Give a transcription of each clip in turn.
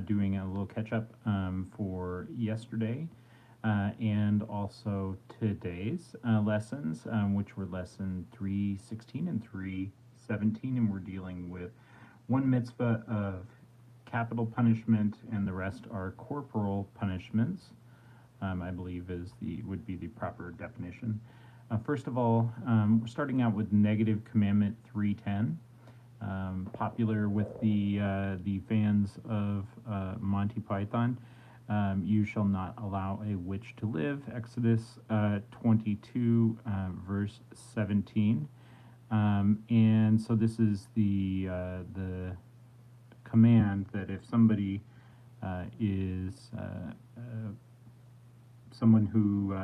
doing a little catch-up for yesterday and also today's lessons, which were lesson 316 and 317, and we're dealing with one mitzvah of capital punishment, and the rest are corporal punishments. I believe would be the proper definition. First of all, we're starting out with negative commandment 310. Popular with the fans of Monty Python. You shall not allow a witch to live. Exodus 22, verse 17. And so this is the command that if somebody is someone who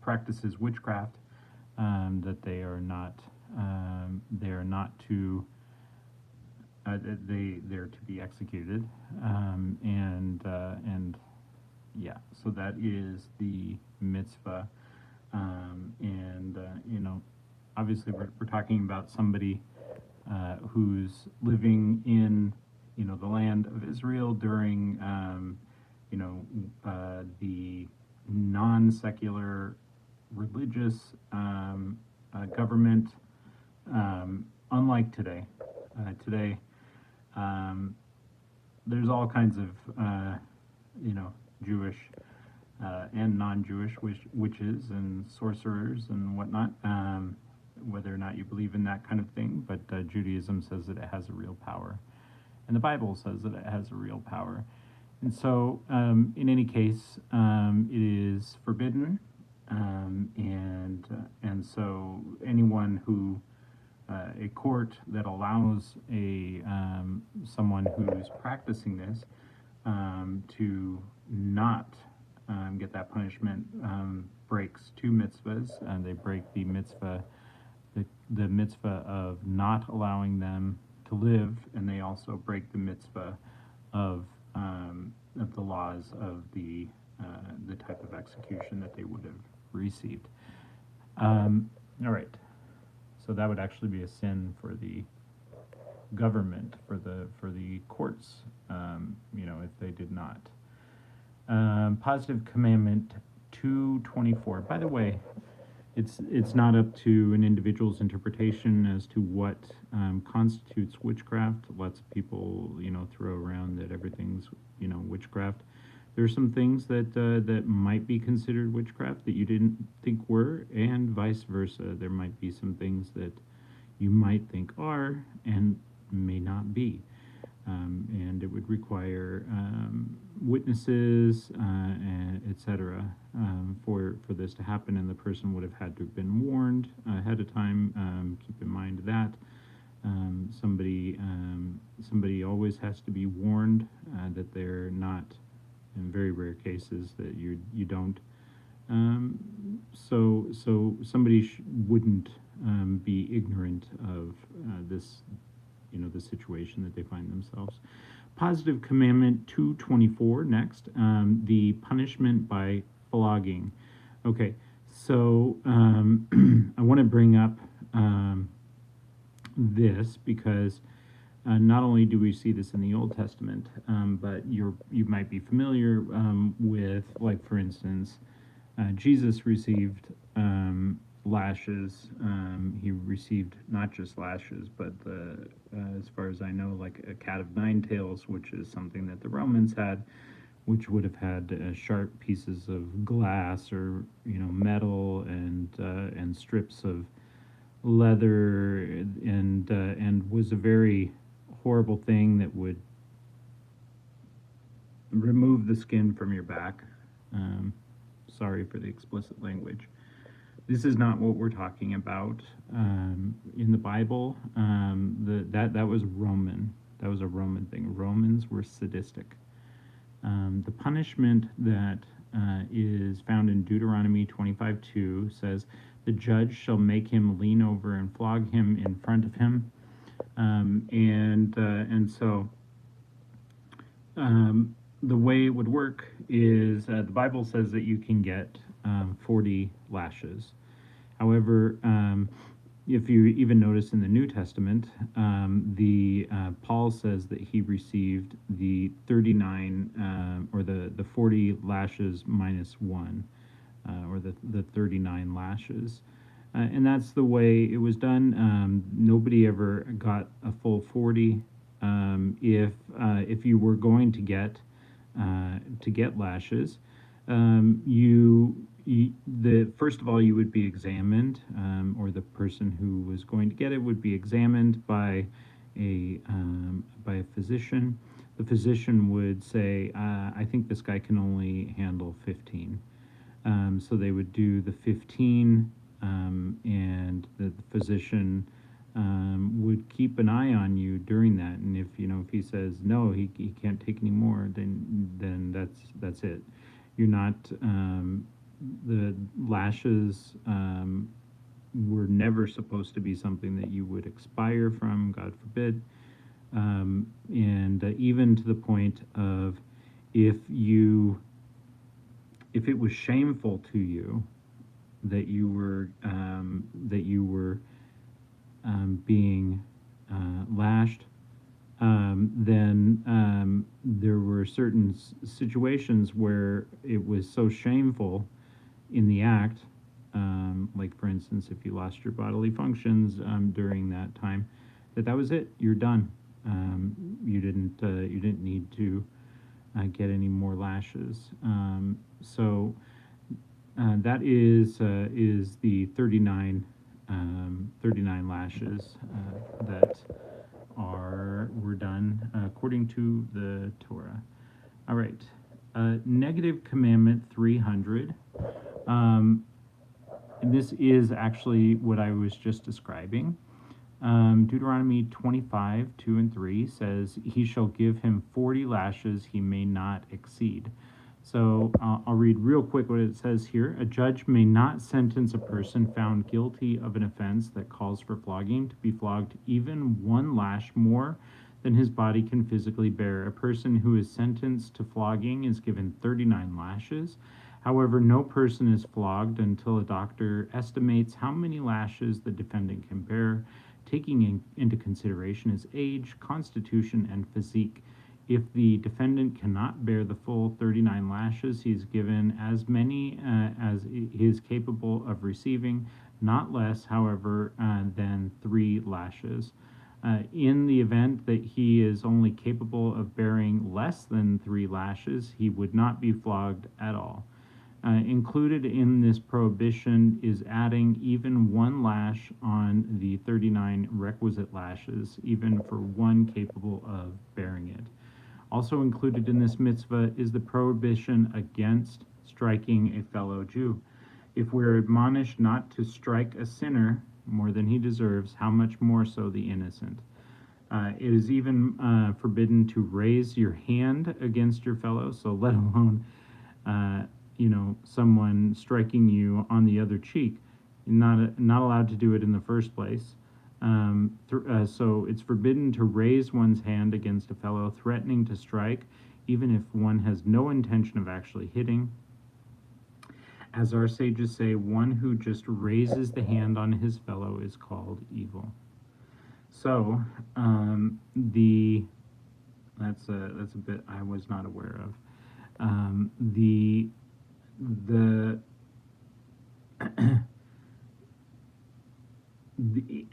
practices witchcraft, that they are not to they're to be executed, and yeah, so that is the mitzvah, and obviously we're talking about somebody who's living in the land of Israel during the non-secular religious government, unlike today. Today, there's all kinds of Jewish and non-Jewish witches and sorcerers and whatnot, whether or not you believe in that kind of thing, but Judaism says that it has a real power, and the Bible says that it has a real power. And so, in any case, it is forbidden, and so anyone who a court that allows someone who's practicing this to not get that punishment breaks two mitzvahs, and they break the mitzvah of not allowing them to live, and they also break the mitzvah of the laws of the type of execution that they would have received. All right, so that would actually be a sin for the government, for the courts, if they did not. Positive commandment 224. By the way, it's not up to an individual's interpretation as to what constitutes witchcraft. Lots of people, throw around that everything's, witchcraft. There are some things that might be considered witchcraft that you didn't think were, and vice versa. There might be some things that you might think are and may not be. And it would require witnesses, etc., for this to happen, and the person would have had to have been warned ahead of time. Keep in mind that somebody always has to be warned that they're not, in very rare cases, that you don't. So somebody wouldn't be ignorant of this. The situation that they find themselves. Positive commandment 224 next, the punishment by flogging. Okay, so I want to bring up this because not only do we see this in the Old Testament, but you might be familiar with, like, for instance, Jesus received lashes. He received not just lashes, but as far as I know, like a cat of nine tails, which is something that the Romans had, which would have had sharp pieces of glass or metal and strips of leather, and was a very horrible thing that would remove the skin from your back. Sorry for the explicit language. This is not what we're talking about in the Bible. That was Roman. That was a Roman thing. Romans were sadistic. The punishment that is found in Deuteronomy 25:2 says, "The judge shall make him lean over and flog him in front of him," and so the way it would work is the Bible says that you can get 40 lashes. However, if you even notice in the New Testament, Paul says that he received the 39 or the 40 lashes minus one, or the 39 lashes. And that's the way it was done. Nobody ever got a full 40. If you were going to get lashes, the first of all, you would be examined, or the person who was going to get it would be examined by a physician. The physician would say, I think this guy can only handle 15. So they would do the 15, and the physician would keep an eye on you during that. And if he says no, he can't take any more, then that's it. You're not the lashes were never supposed to be something that you would expire from, God forbid. And even to the point of if it was shameful to you that you were being lashed, then there were certain situations where it was so shameful in the act, like for instance, if you lost your bodily functions during that time, that was it. You're done. You didn't need to get any more lashes. So that is the 39 lashes that were done according to the Torah. All right. Negative commandment 300. And this is actually what I was just describing. Deuteronomy 25, 2 and 3 says, he shall give him 40 lashes he may not exceed. So I'll read real quick what it says here. A judge may not sentence a person found guilty of an offense that calls for flogging to be flogged even one lash more than his body can physically bear. A person who is sentenced to flogging is given 39 lashes. However, no person is flogged until a doctor estimates how many lashes the defendant can bear, taking into consideration his age, constitution, and physique. If the defendant cannot bear the full 39 lashes, he is given as many as he is capable of receiving, not less, however, than 3 lashes. In the event that he is only capable of bearing less than 3 lashes, he would not be flogged at all. Included in this prohibition is adding even 1 lash on the 39 requisite lashes, even for one capable of bearing it. Also included in this mitzvah is the prohibition against striking a fellow Jew. If we're admonished not to strike a sinner more than he deserves, how much more so the innocent? It is even forbidden to raise your hand against your fellow, so let alone someone striking you on the other cheek. You're not allowed to do it in the first place. So it's forbidden to raise one's hand against a fellow, threatening to strike, even if one has no intention of actually hitting. As our sages say, one who just raises the hand on his fellow is called evil. So that's a bit I was not aware of.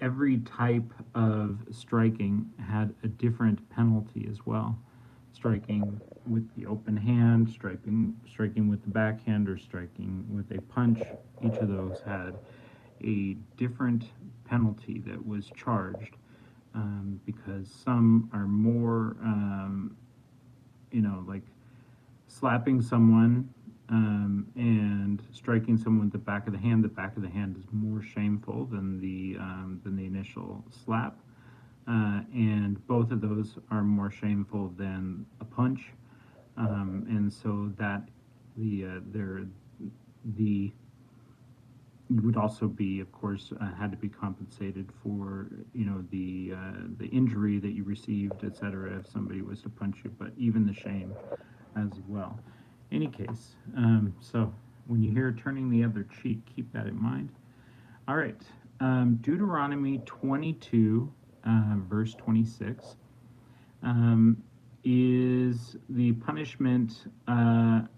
Every type of striking had a different penalty as well. Striking with the open hand, striking with the backhand, or striking with a punch, each of those had a different penalty that was charged, because some are more, like slapping someone and striking someone with the back of the hand. The back of the hand is more shameful than the initial slap, and both of those are more shameful than a punch, and so that you would also be, of course, had to be compensated for the injury that you received, etc. If somebody was to punch you, but even the shame as well. Any case, so when you hear turning the other cheek, keep that in mind. All right, Deuteronomy 22, verse 26, um, is the punishment, or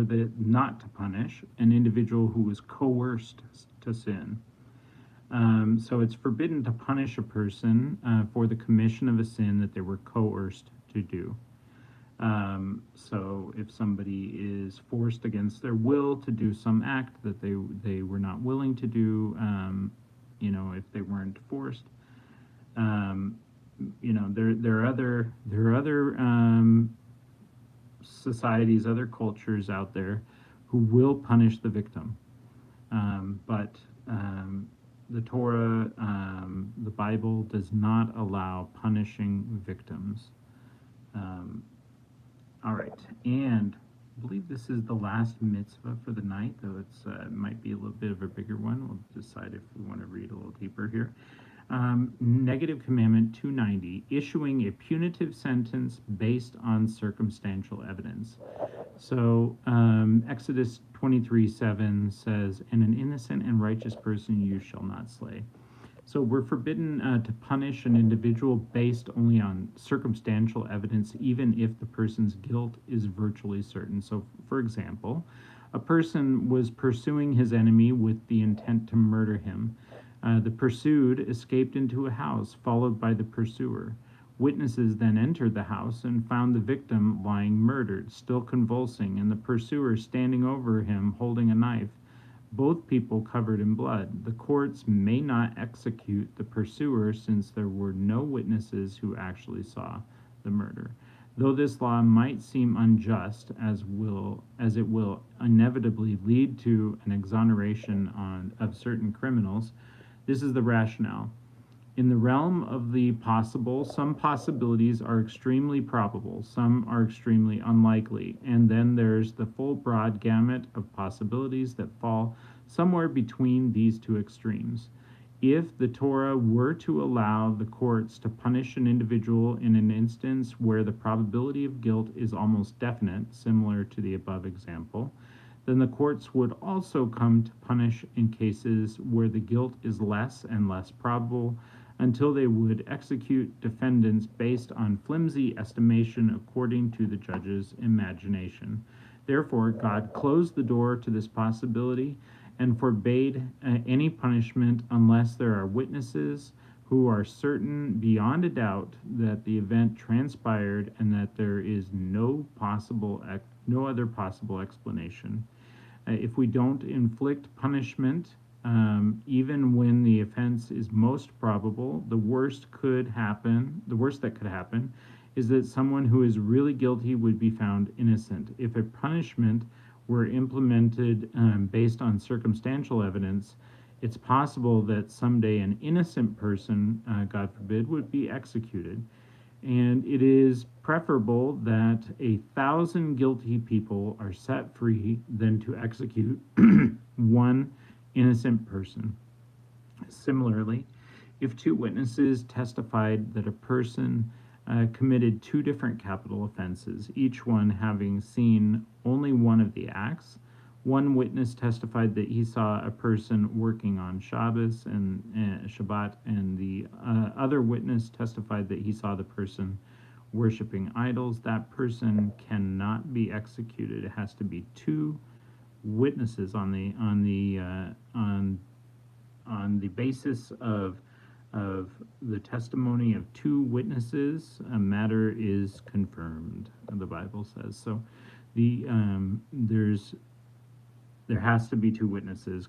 the not to punish an individual who was coerced to sin. So it's forbidden to punish a person for the commission of a sin that they were coerced to do. So if somebody is forced against their will to do some act that they were not willing to do, if they weren't forced, there are other societies, other cultures out there who will punish the victim, but the Torah, the Bible does not allow punishing victims. All right, and I believe this is the last mitzvah for the night, though it might be a little bit of a bigger one. We'll decide if we want to read a little deeper here. Negative Commandment 290, issuing a punitive sentence based on circumstantial evidence. So Exodus 23:7 says, "And an innocent and righteous person you shall not slay." So we're forbidden to punish an individual based only on circumstantial evidence, even if the person's guilt is virtually certain. So, for example, a person was pursuing his enemy with the intent to murder him. The pursued escaped into a house, followed by the pursuer. Witnesses then entered the house and found the victim lying murdered, still convulsing, and the pursuer standing over him holding a knife, both people covered in blood. The courts may not execute the pursuer since there were no witnesses who actually saw the murder. Though this law might seem unjust, as it will inevitably lead to an exoneration of certain criminals, this is the rationale. In the realm of the possible, some possibilities are extremely probable, some are extremely unlikely, and then there's the full broad gamut of possibilities that fall somewhere between these two extremes. If the Torah were to allow the courts to punish an individual in an instance where the probability of guilt is almost definite, similar to the above example, then the courts would also come to punish in cases where the guilt is less and less probable, until they would execute defendants based on flimsy estimation according to the judge's imagination. Therefore, God closed the door to this possibility and forbade any punishment unless there are witnesses who are certain beyond a doubt that the event transpired and that there is no other possible explanation. If we don't inflict punishment, even when the offense is most probable, the worst that could happen is that someone who is really guilty would be found innocent. If a punishment were implemented based on circumstantial evidence, it's possible that someday an innocent person, God forbid, would be executed. And it is preferable that 1,000 guilty people are set free than to execute one innocent person. Similarly, if two witnesses testified that a person committed two different capital offenses, each one having seen only one of the acts, one witness testified that he saw a person working on Shabbos and Shabbat, and the other witness testified that he saw the person worshiping idols. That person cannot be executed. It has to be two witnesses on the basis of the testimony of two witnesses. A matter is confirmed, the Bible says. So there has to be two witnesses.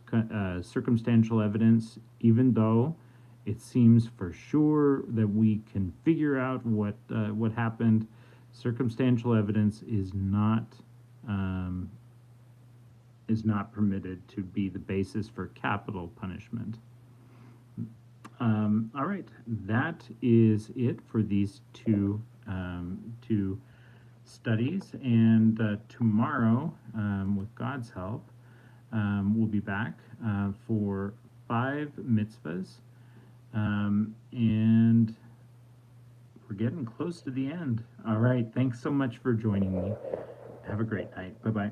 Circumstantial evidence, even though it seems for sure that we can figure out what happened, circumstantial evidence is not permitted to be the basis for capital punishment. All right, that is it for these two studies, and tomorrow, with God's help, we'll be back for 5 mitzvahs, and we're getting close to the end. All right, thanks so much for joining me. Have a great night. Bye-bye.